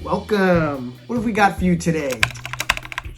welcome. What have we got for you today?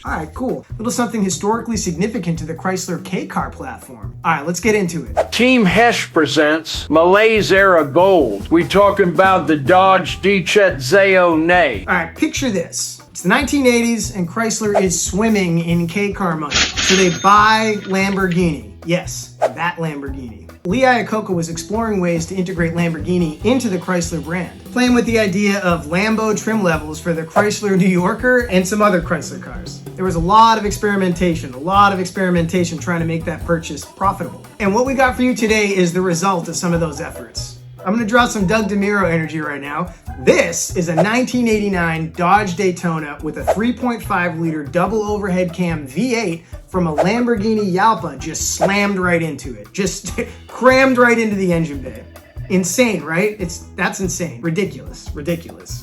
All right, cool. A little something historically significant to the Chrysler K-Car platform. All right, let's get into it. Team Hesh presents Malaise Era Gold. We talking about the Dodge Decepzione. All right, picture this. It's the 1980s and Chrysler is swimming in K-Car money. So they buy Lamborghini. Yes, that Lamborghini. Lee Iacocca was exploring ways to integrate Lamborghini into the Chrysler brand, playing with the idea of Lambo trim levels for the Chrysler New Yorker and some other Chrysler cars. There was a lot of experimentation trying to make that purchase profitable. And what we got for you today is the result of some of those efforts. I'm gonna draw some Doug DeMuro energy right now. This is a 1989 Dodge Daytona with a 3.5 liter double overhead cam V8 from a Lamborghini Yalpa just slammed right into it. Just crammed right into the engine bay. Insane, right? That's insane. Ridiculous.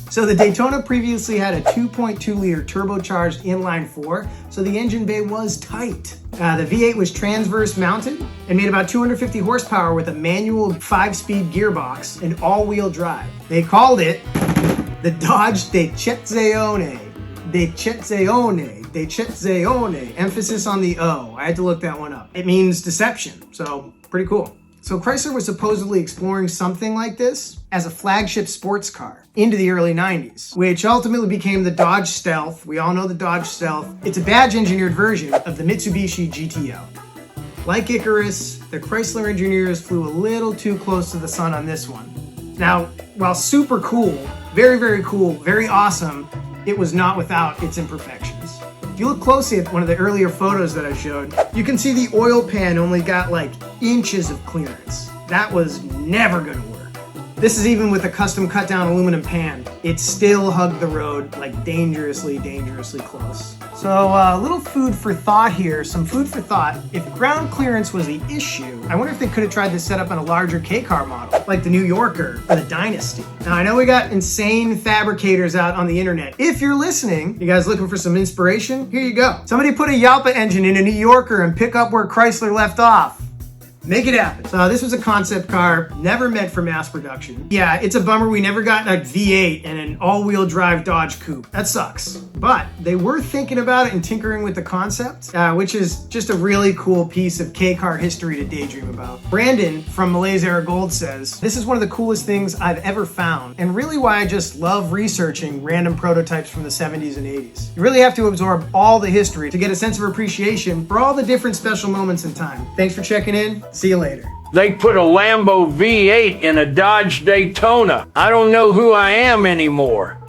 So the Daytona previously had a 2.2 liter turbocharged inline 4, so the engine bay was tight. The V8 was transverse mounted and made about 250 horsepower with a manual 5-speed gearbox and all-wheel drive. They called it the Dodge Decepzione. Decepzione. Emphasis on the O. I had to look that one up. It means deception, so pretty cool. So Chrysler was supposedly exploring something like this as a flagship sports car into the early 90s, which ultimately became the Dodge Stealth. We all know the Dodge Stealth. It's a badge-engineered version of the Mitsubishi GTO. Like Icarus, the Chrysler engineers flew a little too close to the sun on this one. Now, while super cool, very, very cool, very awesome, it was not without its imperfections. If you look closely at one of the earlier photos that I showed, you can see the oil pan only got like inches of clearance. That was never gonna work. This is even with a custom cut down aluminum pan. It still hugged the road like dangerously close. So a little food for thought here, some food for thought. If ground clearance was the issue, I wonder if they could have tried to set up on a larger K-Car model, like the New Yorker or the Dynasty. Now I know we got insane fabricators out on the internet. If you're listening, you guys looking for some inspiration? Here you go. Somebody put a Yalpa engine in a New Yorker and pick up where Chrysler left off. Make it happen. So this was a concept car, never meant for mass production. Yeah, it's a bummer we never got a V8 and an all-wheel drive Dodge Coupe. That sucks. But they were thinking about it and tinkering with the concept, which is just a really cool piece of K-car history to daydream about. Brandon from Malaise Era Gold says, "This is one of the coolest things I've ever found, and really why I just love researching random prototypes from the 70s and 80s. You really have to absorb all the history to get a sense of appreciation for all the different special moments in time. Thanks for checking in. See you later." They put a Lambo V8 in a Dodge Daytona. I don't know who I am anymore.